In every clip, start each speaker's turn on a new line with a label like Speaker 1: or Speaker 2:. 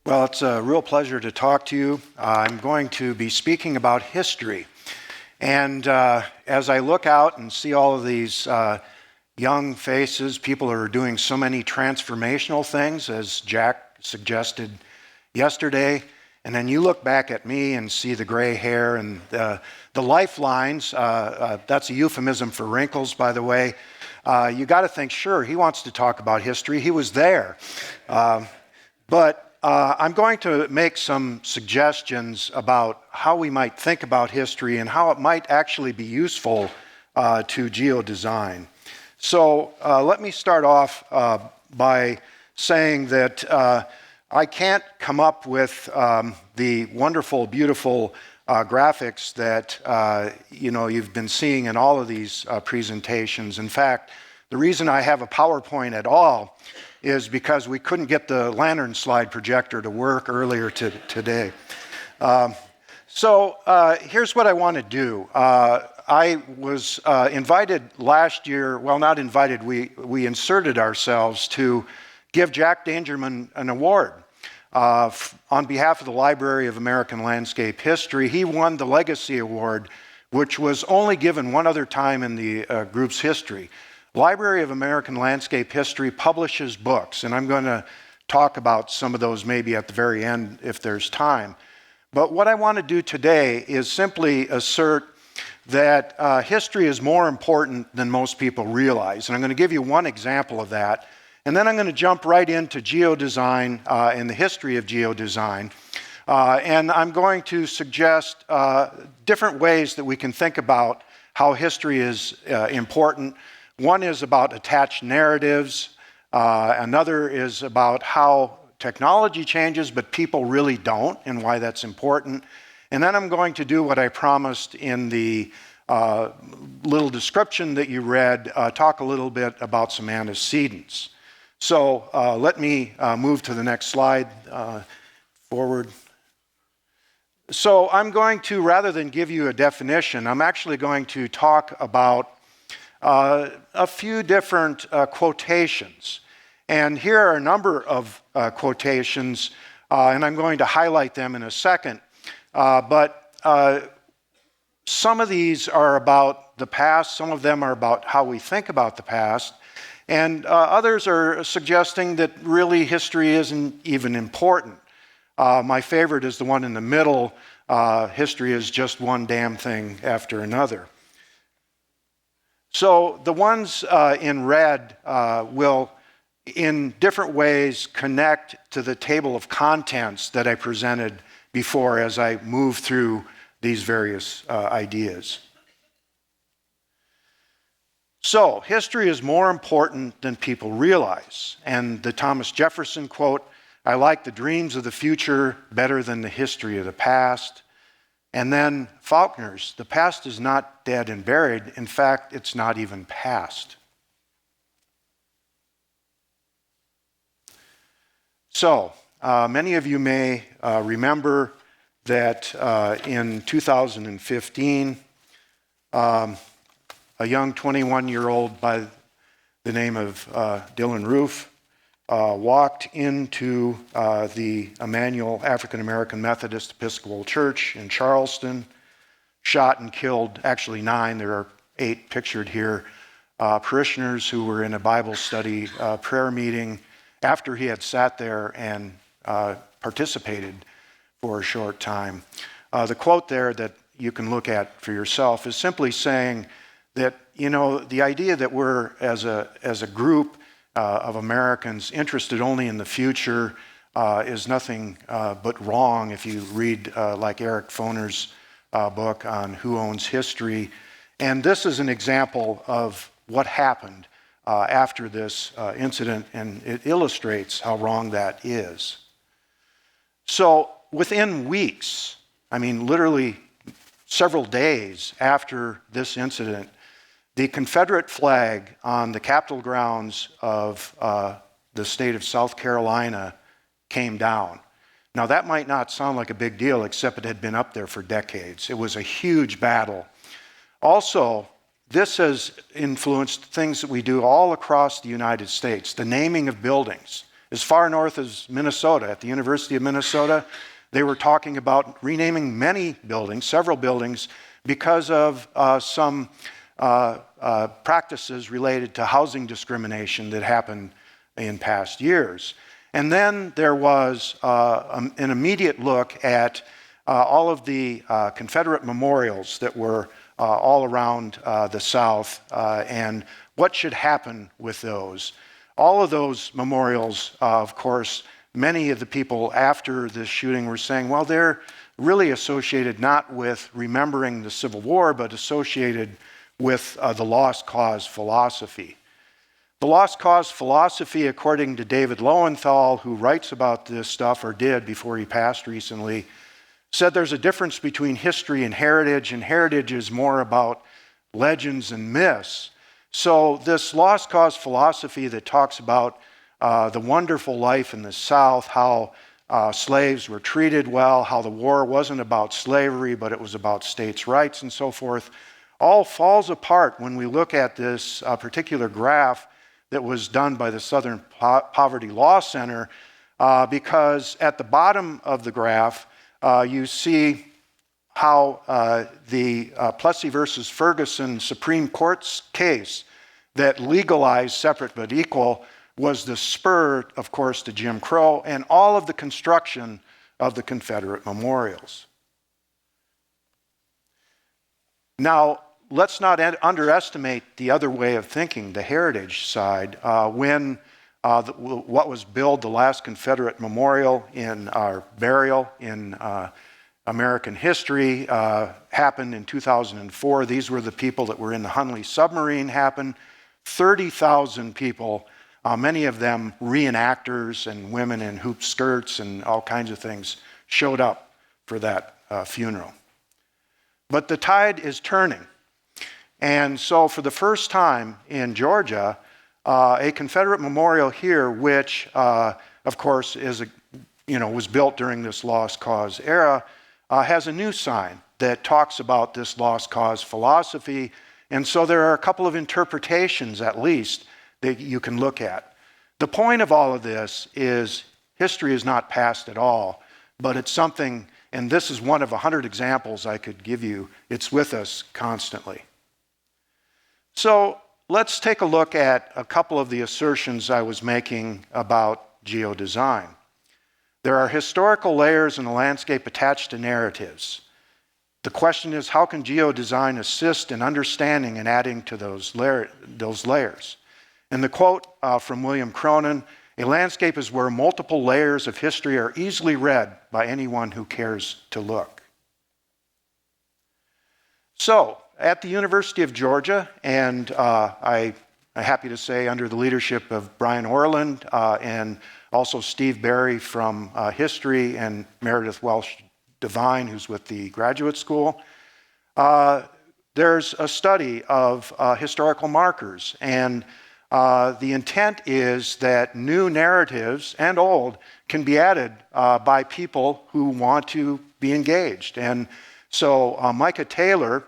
Speaker 1: Well, it's a real pleasure to talk to you. I'm going to be speaking about history. And as I look out and see all of these young faces, people who are doing so many transformational things, as Jack suggested yesterday, and then you look back at me and see the gray hair and the lifelines, that's a euphemism for wrinkles, by the way. You got to think, sure, he wants to talk about history. He was there. But I'm going to make some suggestions about how we might think about history and how it might actually be useful to geodesign. So let me start off by saying that I can't come up with the wonderful, beautiful graphics that you've been seeing in all of these presentations. In fact, the reason I have a PowerPoint at all is because we couldn't get the lantern slide projector to work earlier today. So here's what I want to do. I was invited last year, well, not invited, we inserted ourselves to give Jack Dangerman an award on behalf of the Library of American Landscape History. He won the Legacy Award, which was only given one other time in the group's history. Library of American Landscape History publishes books, and I'm going to talk about some of those maybe at the very end if there's time. But what I want to do today is simply assert that history is more important than most people realize. And I'm going to give you one example of that. And then I'm going to jump right into geodesign and the history of geodesign. And I'm going to suggest different ways that we can think about how history is important. One is about attached narratives. Another is about how technology changes, but people really don't, and why that's important. And then I'm going to do what I promised in the little description that you read, talk a little bit about some antecedents. So let me move to the next slide forward. So I'm going to, rather than give you a definition, I'm actually going to talk about a few different quotations. And here are a number of quotations, and I'm going to highlight them in a second. But some of these are about the past, some of them are about how we think about the past, and others are suggesting that really history isn't even important. My favorite is the one in the middle, history is just one damn thing after another. So the ones in red will, in different ways, connect to the table of contents that I presented before as I move through these various ideas. So, history is more important than people realize. And the Thomas Jefferson quote, "I like the dreams of the future better than the history of the past." And then Faulkner's, "The past is not dead and buried. In fact, it's not even past." So, many of you may remember that in 2015, a young 21-year-old by the name of Dylan Roof walked into the Emmanuel African American Methodist Episcopal Church in Charleston, shot and killed, actually 9, there are 8 pictured here, parishioners who were in a Bible study prayer meeting after he had sat there and participated for a short time. The quote there that you can look at for yourself is simply saying that, the idea that we're, as a group of Americans interested only in the future is nothing but wrong if you read like Eric Foner's book on Who Owns History. And this is an example of what happened after this incident, and it illustrates how wrong that is. So within weeks, literally several days after this incident, the Confederate flag on the Capitol grounds of the state of South Carolina came down. Now that might not sound like a big deal, except it had been up there for decades. It was a huge battle. Also, this has influenced things that we do all across the United States. The naming of buildings as far north as Minnesota. At the University of Minnesota, they were talking about renaming many buildings, several buildings, because of some practices related to housing discrimination that happened in past years. And then there was an immediate look at all of the Confederate memorials that were all around the South and what should happen with those. All of those memorials, of course, many of the people after this shooting were saying, well, they're really associated not with remembering the Civil War, but associated with the lost cause philosophy. The lost cause philosophy, according to David Lowenthal, who writes about this stuff, or did before he passed recently, said there's a difference between history and heritage is more about legends and myths. So this lost cause philosophy that talks about the wonderful life in the South, how slaves were treated well, how the war wasn't about slavery, but it was about states' rights and so forth, all falls apart when we look at this particular graph that was done by the Southern Poverty Law Center, because at the bottom of the graph, you see how the Plessy versus Ferguson Supreme Court's case that legalized separate but equal was the spur, of course, to Jim Crow and all of the construction of the Confederate memorials. Now, let's not underestimate the other way of thinking, the heritage side. When what was billed the last Confederate memorial in our burial in American history happened in 2004. These were the people that were in the Hunley submarine happened. 30,000 people, many of them reenactors and women in hoop skirts and all kinds of things, showed up for that funeral. But the tide is turning. And so for the first time in Georgia, a Confederate memorial here, which of course is was built during this lost cause era, has a new sign that talks about this lost cause philosophy. And so there are a couple of interpretations, at least, that you can look at. The point of all of this is history is not past at all, but it's something, and this is one of 100 examples I could give you, it's with us constantly. So let's take a look at a couple of the assertions I was making about geodesign. There are historical layers in the landscape attached to narratives. The question is, how can geodesign assist in understanding and adding to those layers? And the quote from William Cronon, "A landscape is where multiple layers of history are easily read by anyone who cares to look." So, at the University of Georgia, and I'm happy to say under the leadership of Brian Orland and also Steve Barry from history and Meredith Welsh Devine, who's with the graduate school, there's a study of historical markers. And the intent is that new narratives and old can be added by people who want to be engaged. And so Micah Taylor,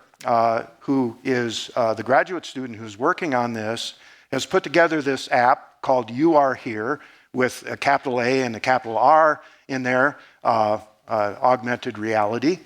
Speaker 1: who is the graduate student who's working on this, has put together this app called You Are Here with a capital A and a capital R in there, augmented reality.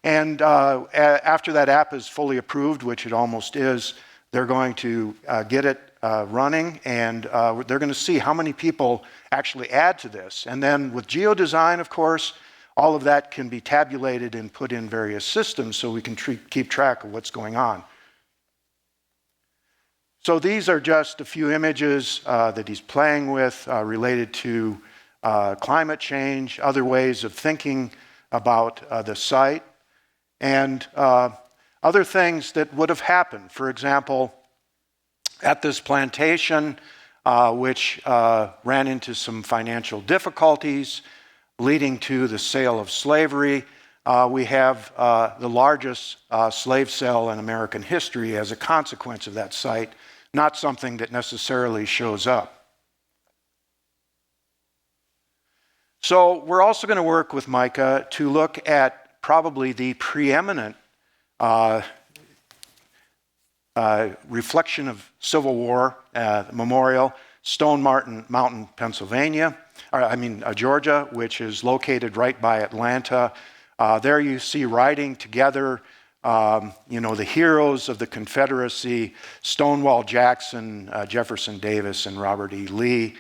Speaker 1: And after that app is fully approved, which it almost is, they're going to get it running, and they're going to see how many people actually add to this. And then with geodesign, of course, all of that can be tabulated and put in various systems so we can keep track of what's going on. So these are just a few images that he's playing with related to climate change, other ways of thinking about the site, and other things that would have happened. For example, at this plantation, which ran into some financial difficulties, leading to the sale of slavery, we have the largest slave sale in American history as a consequence of that site, not something that necessarily shows up. So we're also going to work with Micah to look at probably the preeminent reflection of Civil War memorial, Stone Mountain, Pennsylvania. Georgia, which is located right by Atlanta. There you see riding together, the heroes of the Confederacy, Stonewall Jackson, Jefferson Davis, and Robert E. Lee.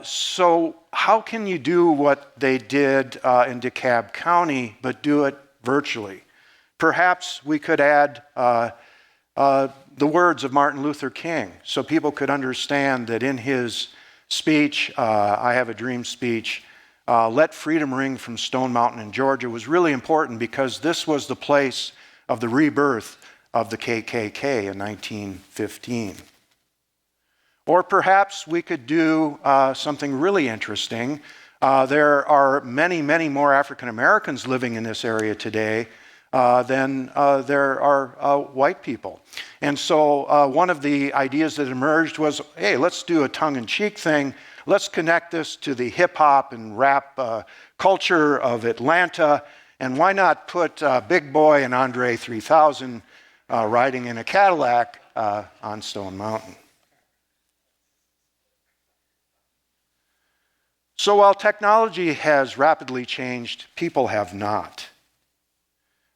Speaker 1: So how can you do what they did in DeKalb County, but do it virtually? Perhaps we could add the words of Martin Luther King so people could understand that in his speech, I Have a Dream speech, Let Freedom Ring from Stone Mountain in Georgia was really important because this was the place of the rebirth of the KKK in 1915. Or perhaps we could do something really interesting. There are many, many more African Americans living in this area today than there are white people. And so one of the ideas that emerged was, hey, let's do a tongue-in-cheek thing. Let's connect this to the hip-hop and rap culture of Atlanta, and why not put Big Boy and Andre 3000 riding in a Cadillac on Stone Mountain? So while technology has rapidly changed, people have not.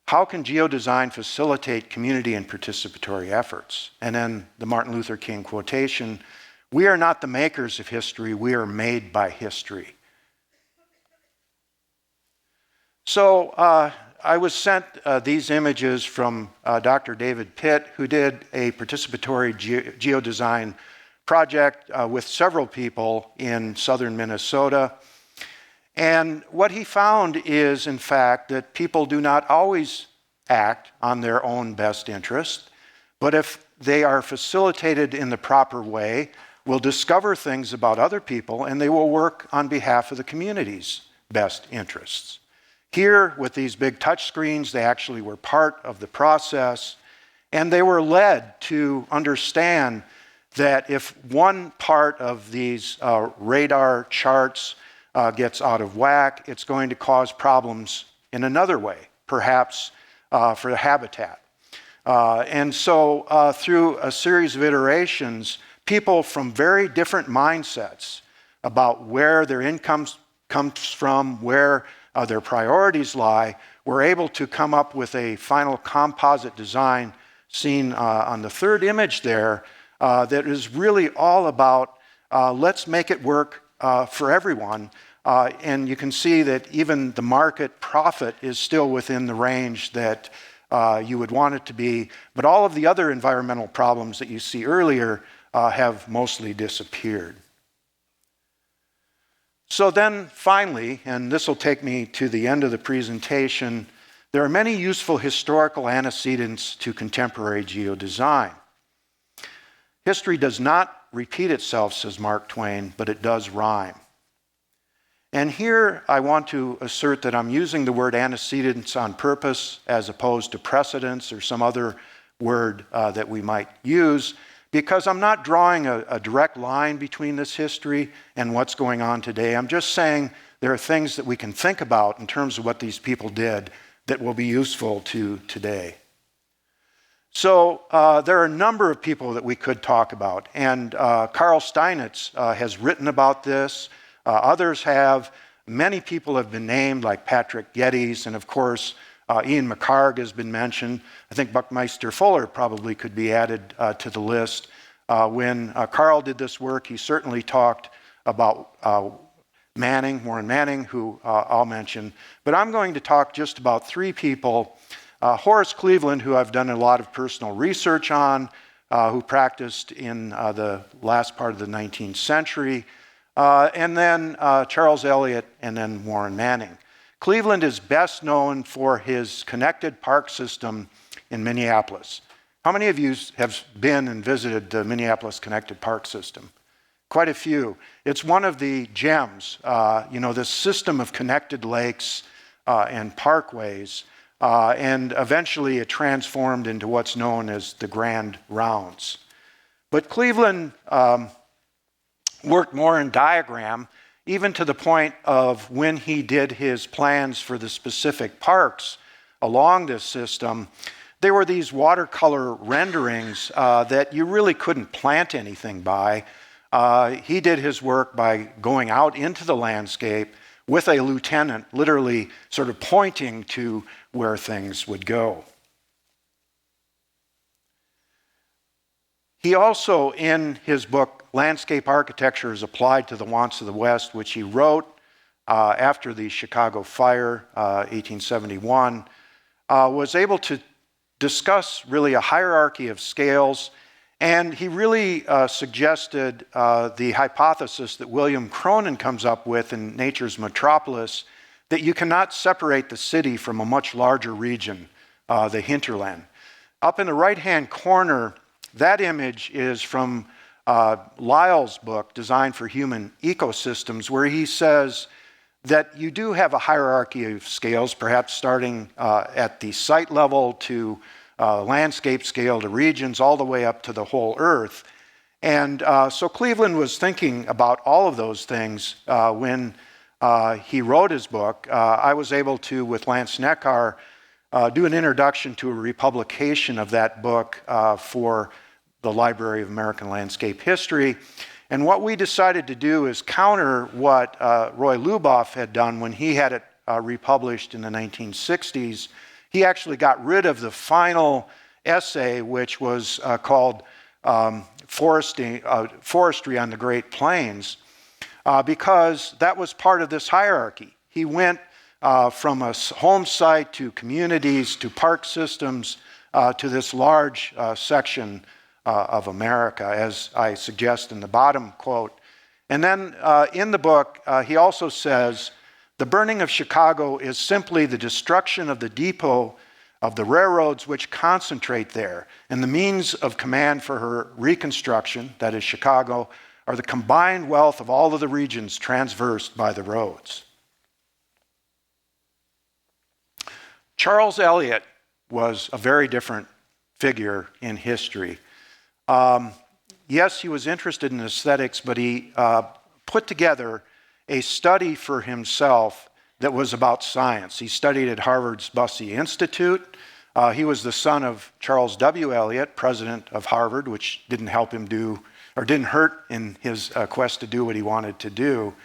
Speaker 1: How can geodesign facilitate community and participatory efforts? And then the Martin Luther King quotation, we are not the makers of history, we are made by history. So I was sent these images from Dr. David Pitt, who did a participatory geodesign project with several people in southern Minnesota. And what he found is, in fact, that people do not always act on their own best interest, but if they are facilitated in the proper way, will discover things about other people, and they will work on behalf of the community's best interests. Here, with these big touch screens, they actually were part of the process, and they were led to understand that if one part of these radar charts gets out of whack, it's going to cause problems in another way, perhaps for the habitat. And so through a series of iterations, people from very different mindsets about where their income comes from, where their priorities lie, were able to come up with a final composite design seen on the third image there that is really all about let's make it work for everyone. And you can see that even the market profit is still within the range that you would want it to be, but all of the other environmental problems that you see earlier have mostly disappeared. So then finally, and this will take me to the end of the presentation, there are many useful historical antecedents to contemporary geodesign. History does not repeat itself, says Mark Twain, but it does rhyme. And here I want to assert that I'm using the word antecedents on purpose as opposed to precedents or some other word that we might use, because I'm not drawing a direct line between this history and what's going on today. I'm just saying there are things that we can think about in terms of what these people did that will be useful to today. So there are a number of people that we could talk about, and Carl Steinitz has written about this. Others have. Many people have been named, like Patrick Geddes, and of course, Ian McHarg has been mentioned. I think Buckminster Fuller probably could be added to the list. When Carl did this work, he certainly talked about Warren Manning, who I'll mention. But I'm going to talk just about three people. Horace Cleveland, who I've done a lot of personal research on, who practiced in the last part of the 19th century. And then Charles Eliot, and then Warren Manning. Cleveland is best known for his connected park system in Minneapolis. How many of you have been and visited the Minneapolis connected park system? Quite a few. It's one of the gems, this system of connected lakes and parkways, and eventually it transformed into what's known as the Grand Rounds. But Cleveland worked more in diagram, even to the point of when he did his plans for the specific parks along this system, there were these watercolor renderings that you really couldn't plant anything by. He did his work by going out into the landscape with a lieutenant, literally sort of pointing to where things would go. He also, in his book, Landscape Architecture is Applied to the Wants of the West, which he wrote after the Chicago fire, 1871, was able to discuss really a hierarchy of scales, and he really suggested the hypothesis that William Cronon comes up with in Nature's Metropolis, that you cannot separate the city from a much larger region, the hinterland. Up in the right-hand corner, that image is from Lyell's book, Design for Human Ecosystems, where he says that you do have a hierarchy of scales, perhaps starting at the site level to landscape scale to regions, all the way up to the whole earth. And so Cleveland was thinking about all of those things when he wrote his book. I was able to, with Lance Neckar, do an introduction to a republication of that book for the Library of American Landscape History. And what we decided to do is counter what Roy Luboff had done when he had it republished in the 1960s. He actually got rid of the final essay, which was called Forestry on the Great Plains, because that was part of this hierarchy. He went from a home site to communities to park systems to this large section of America, as I suggest in the bottom quote. And then in the book, he also says, the burning of Chicago is simply the destruction of the depot of the railroads which concentrate there, and the means of command for her reconstruction, that is Chicago, are the combined wealth of all of the regions traversed by the roads. Charles Eliot was a very different figure in history. Yes, he was interested in aesthetics, but he put together a study for himself that was about science. He studied at Harvard's Bussey Institute. He was the son of Charles W. Eliot, president of Harvard, which didn't help him do, or didn't hurt in his quest to do what he wanted to do.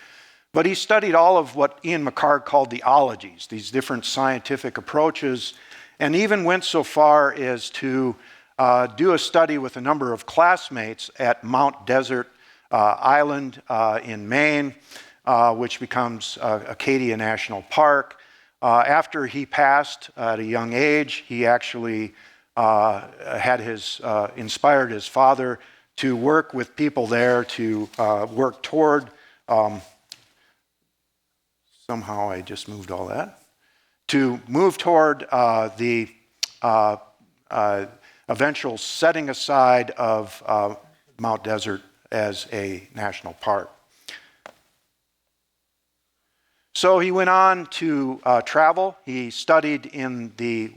Speaker 1: But he studied all of what Ian McHarg called the ologies, these different scientific approaches, and even went so far as to do a study with a number of classmates at Mount Desert Island in Maine, which becomes Acadia National Park. After he passed at a young age, he actually inspired his father to work with people there to work toward, somehow I just moved all that, to move toward the eventual setting aside of Mount Desert as a national park. So he went on to travel. He studied in the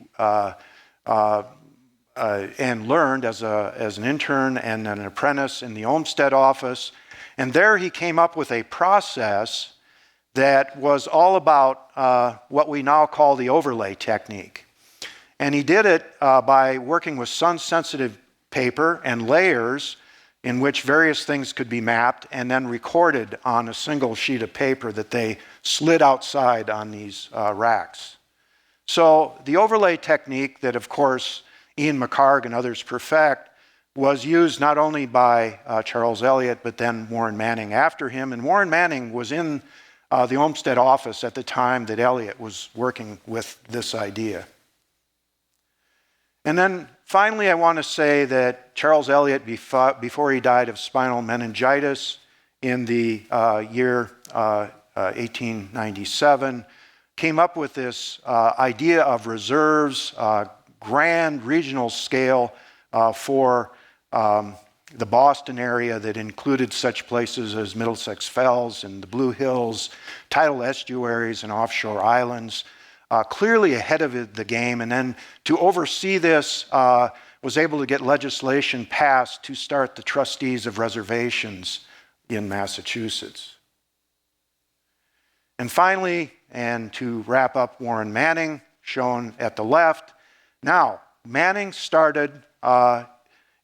Speaker 1: and learned as an intern and an apprentice in the Olmsted office. And there he came up with a process that was all about what we now call the overlay technique. And he did it by working with sun-sensitive paper and layers in which various things could be mapped and then recorded on a single sheet of paper that they slid outside on these racks. So the overlay technique that, of course, Ian McHarg and others perfect was used not only by Charles Eliot, but then Warren Manning after him. And Warren Manning was in the Olmsted office at the time that Eliot was working with this idea. And then finally, I want to say that Charles Eliot, before he died of spinal meningitis in the year 1897, came up with this idea of reserves, grand regional scale for the Boston area that included such places as Middlesex Fells and the Blue Hills, tidal estuaries and offshore islands. Clearly ahead of the game, and then to oversee this was able to get legislation passed to start the Trustees of Reservations in Massachusetts. And finally, and to wrap up, Warren Manning, shown at the left. Now, Manning started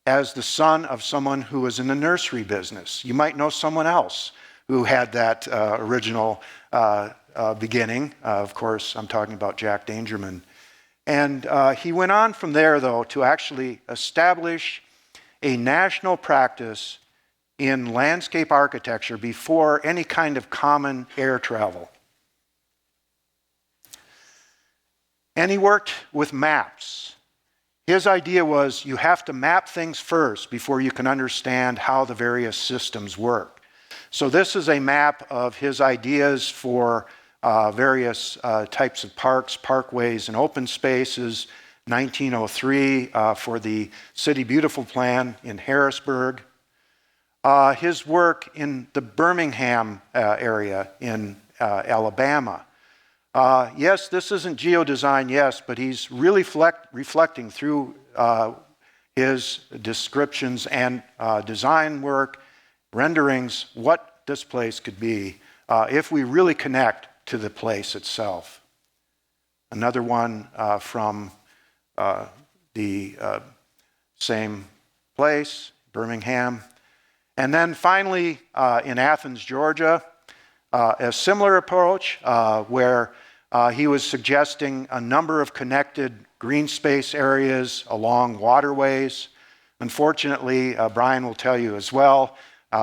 Speaker 1: as the son of someone who was in the nursery business. You might know someone else who had that original beginning. Of course, I'm talking about Jack Dangermond. And he went on from there, though, to actually establish a national practice in landscape architecture before any kind of common air travel. And he worked with maps. His idea was you have to map things first before you can understand how the various systems work. So this is a map of his ideas for various types of parks, parkways, and open spaces. 1903 for the City Beautiful Plan in Harrisburg. His work in the Birmingham area in Alabama. Yes, this isn't geodesign, yes, but he's really reflecting through his descriptions and design work, renderings, what this place could be if we really connect to the place itself. Another one from the same place, Birmingham. And then finally, in Athens, Georgia, a similar approach where he was suggesting a number of connected green space areas along waterways. Unfortunately, Brian will tell you as well,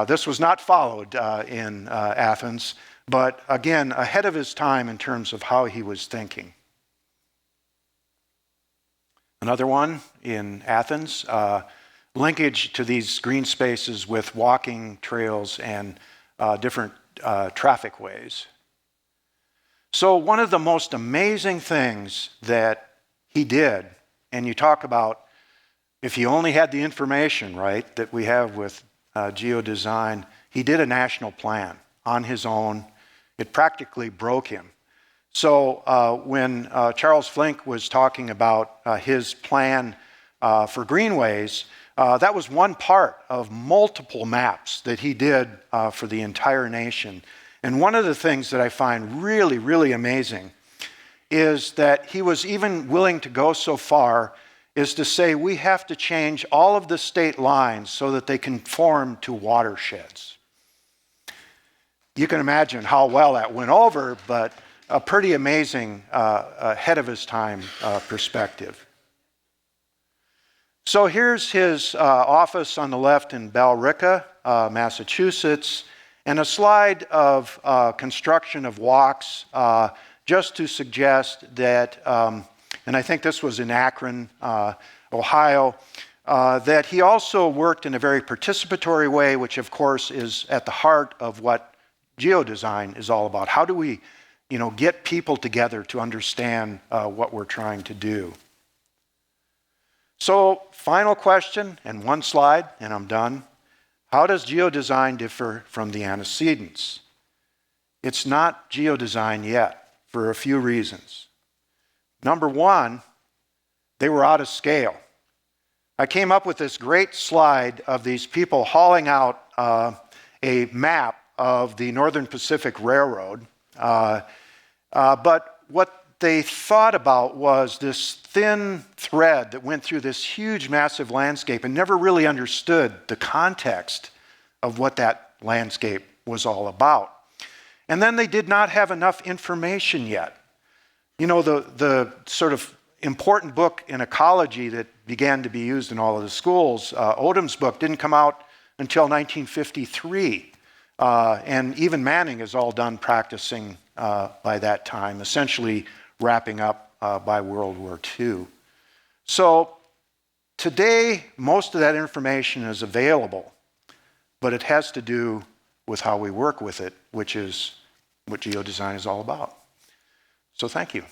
Speaker 1: this was not followed in Athens, but again, ahead of his time in terms of how he was thinking. Another one in Athens, linkage to these green spaces with walking trails and different traffic ways. So one of the most amazing things that he did, and you talk about if he only had the information, right, that we have with geodesign, he did a national plan on his own. It practically broke him. So when Charles Flink was talking about his plan for greenways, that was one part of multiple maps that he did for the entire nation. And one of the things that I find really, really amazing is that he was even willing to go so far as to say we have to change all of the state lines so that they conform to watersheds. You can imagine how well that went over, but a pretty amazing ahead of his time perspective. So here's his office on the left in Billerica, Massachusetts, and a slide of construction of walks just to suggest that, and I think this was in Akron, Ohio, that he also worked in a very participatory way, which of course is at the heart of what geodesign is all about. How do we, get people together to understand what we're trying to do? So, final question, and one slide, and I'm done. How does geodesign differ from the antecedents? It's not geodesign yet, for a few reasons. Number one, they were out of scale. I came up with this great slide of these people hauling out a map of the Northern Pacific Railroad, but what they thought about was this thin thread that went through this huge, massive landscape and never really understood the context of what that landscape was all about. And then they did not have enough information yet. The sort of important book in ecology that began to be used in all of the schools, Odom's book, didn't come out until 1953. And even Manning is all done practicing by that time, essentially wrapping up by World War II. So today, most of that information is available, but it has to do with how we work with it, which is what geodesign is all about. So thank you.